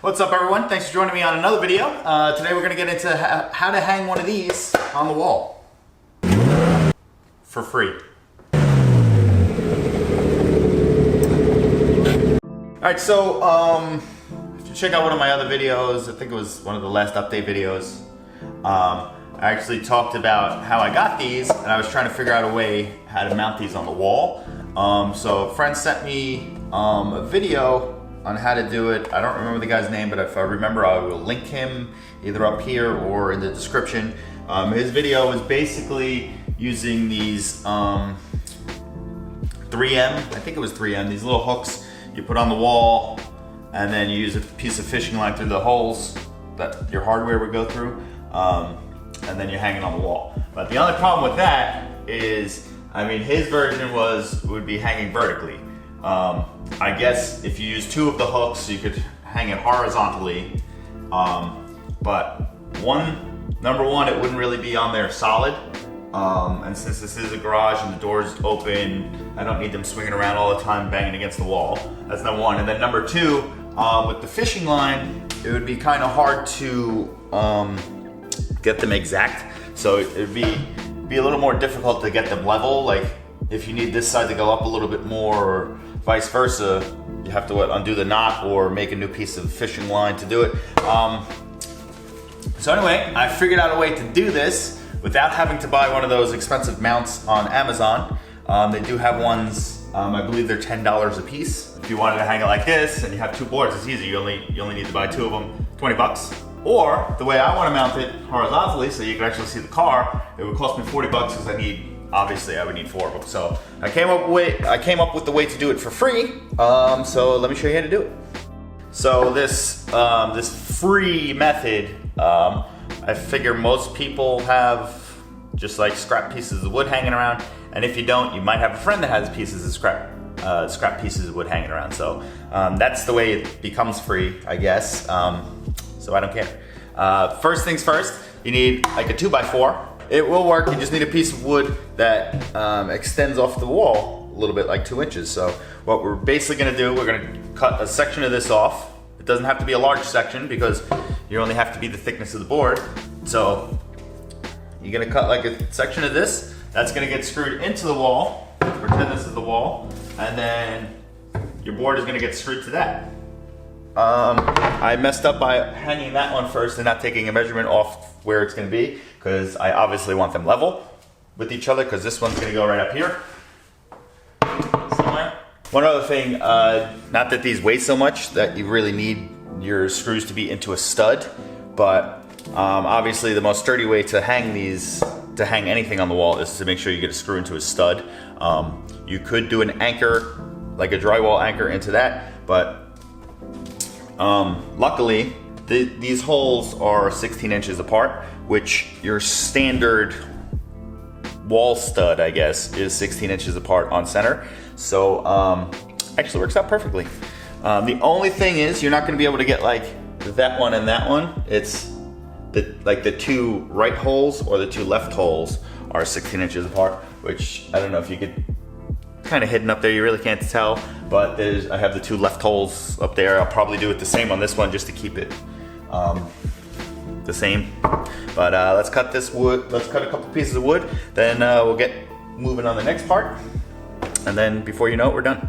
What's up, everyone? Thanks for joining me on another video. Today we're going to get into how to hang one of these on the wall for free. Alright, so if you check out one of my other videos, I think it was one of the last update videos, I actually talked about how I got these, and I was trying to figure out a way how to mount these on the wall. So a friend sent me a video on how to do it. I don't remember the guy's name, but if I remember, I will link him either up here or in the description. His video was basically using these 3M, I think it was 3M, these little hooks you put on the wall, and then you use a piece of fishing line through the holes that your hardware would go through, and then you hang it on the wall. But the only problem with that is, I mean, his version would be hanging vertically. I guess if you use two of the hooks, you could hang it horizontally, but number one, it wouldn't really be on there solid, and since this is a garage and the door's open, I don't need them swinging around all the time banging against the wall. That's number one. And then number two, with the fishing line, it would be kind of hard to get them exact, so it would be a little more difficult to get them level. Like if you need this side to go up a little bit more or vice versa, you have to undo the knot or make a new piece of fishing line to do it. So anyway, I figured out a way to do this without having to buy one of those expensive mounts on Amazon. They do have ones, I believe they're $10 a piece. If you wanted to hang it like this and you have two boards, it's easy. You only need to buy two of them, 20 bucks. Or the way I want to mount it horizontally so you can actually see the car, it would cost me 40 bucks because obviously I would need four of them. So I came up with the way to do it for free. So let me show you how to do it. So this free method, I figure most people have just like scrap pieces of wood hanging around, and if you don't, you might have a friend that has pieces of scrap pieces of wood hanging around. So that's the way it becomes free, I guess. So I don't care. First things first, you need like a 2x4. It will work. You just need a piece of wood that extends off the wall a little bit, like 2 inches. So what we're basically gonna do, we're gonna cut a section of this off. It doesn't have to be a large section because you only have to be the thickness of the board. So you're gonna cut like a section of this. That's gonna get screwed into the wall. Pretend this is the wall. And then your board is gonna get screwed to that. I messed up by hanging that one first and not taking a measurement off where it's gonna be, because I obviously want them level with each other, because this one's gonna go right up here somewhere. One other thing, not that these weigh so much that you really need your screws to be into a stud, but obviously the most sturdy way to hang anything on the wall is to make sure you get a screw into a stud. You could do an anchor, like a drywall anchor into that, but luckily these holes are 16 inches apart, which your standard wall stud, I guess, is 16 inches apart on center. So actually works out perfectly. The only thing is you're not going to be able to get like that one and that one. It's like the two right holes or the two left holes are 16 inches apart, which I don't know if you could, kind of hidden up there, you really can't tell, but I have the two left holes up there. I'll probably do it the same on this one just to keep it the same. But let's cut this wood, let's cut a couple pieces of wood, then we'll get moving on the next part, and then before you know it, we're done.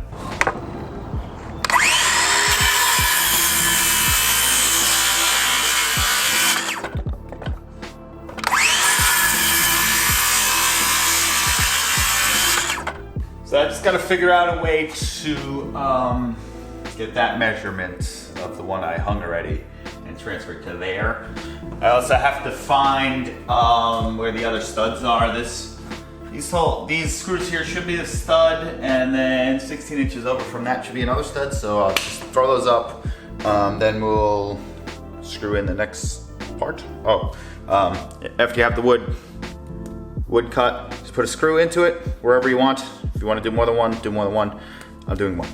So I just gotta figure out a way to get that measurement of the one I hung already and transfer it to there. I also have to find where the other studs are. These screws here should be the stud, and then 16 inches over from that should be another stud. So I'll just throw those up. Then we'll screw in the next part. After you have the wood cut, just put a screw into it wherever you want. If you want to do more than one, do more than one. I'm doing one.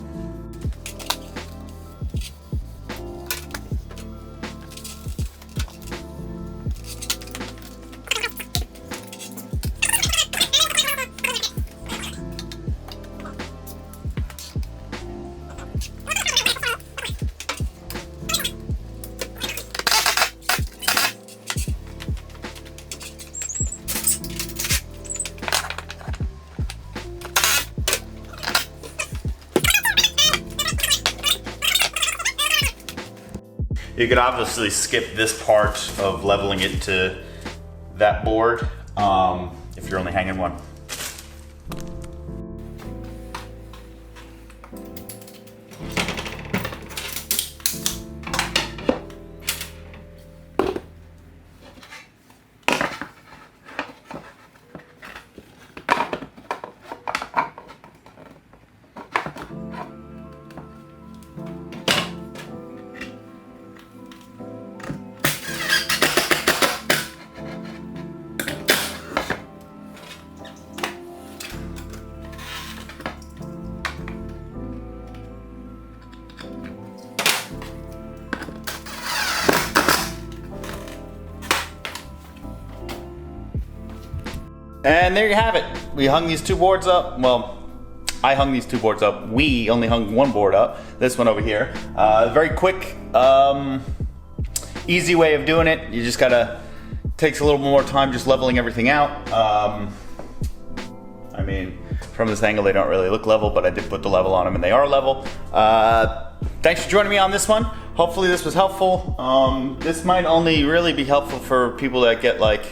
You could obviously skip this part of leveling it to that board if you're only hanging one. And there you have it. We hung these two boards up. Well, I hung these two boards up. We only hung one board up. This one over here. Very quick, easy way of doing it. You just gotta, takes a little more time just leveling everything out. I mean, from this angle they don't really look level, but I did put the level on them and they are level. Thanks for joining me on this one. Hopefully this was helpful. This might only really be helpful for people that get like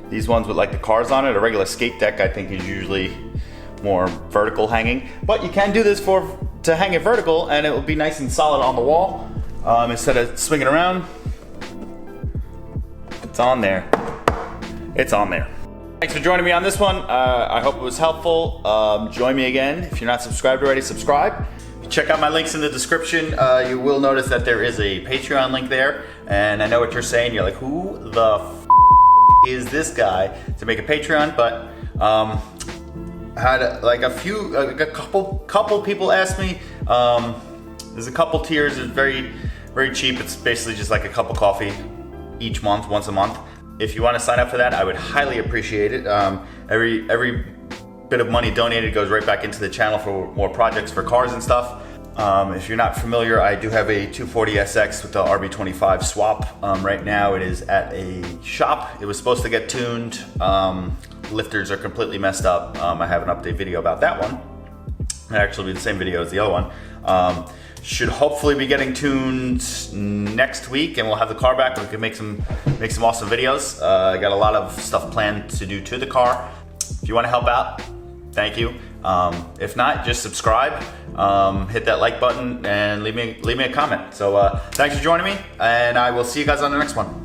these ones with like the cars on it. A regular skate deck I think is usually more vertical hanging, but you can do this to hang it vertical and it will be nice and solid on the wall instead of swinging around. It's on there. It's on there. Thanks for joining me on this one. I hope it was helpful. Join me again. If you're not subscribed already, subscribe. Check out my links in the description. You will notice that there is a Patreon link there, and I know what you're saying. You're like, who the is this guy to make a Patreon? But had like a couple people ask me. There's a couple tiers. It's very cheap. It's basically just like a cup of coffee each month, once a month. If you want to sign up for that, I would highly appreciate it. Every bit of money donated goes right back into the channel for more projects for cars and stuff. If you're not familiar, I do have a 240SX with the RB25 swap. Right now it is at a shop. It was supposed to get tuned. Lifters are completely messed up. I have an update video about that one. It'll actually be the same video as the other one. Should hopefully be getting tuned next week, and we'll have the car back. We can make some awesome videos. I got a lot of stuff planned to do to the car. If you want to help out, thank you. If not, just subscribe, hit that like button, and leave me a comment. So thanks for joining me, and I will see you guys on the next one.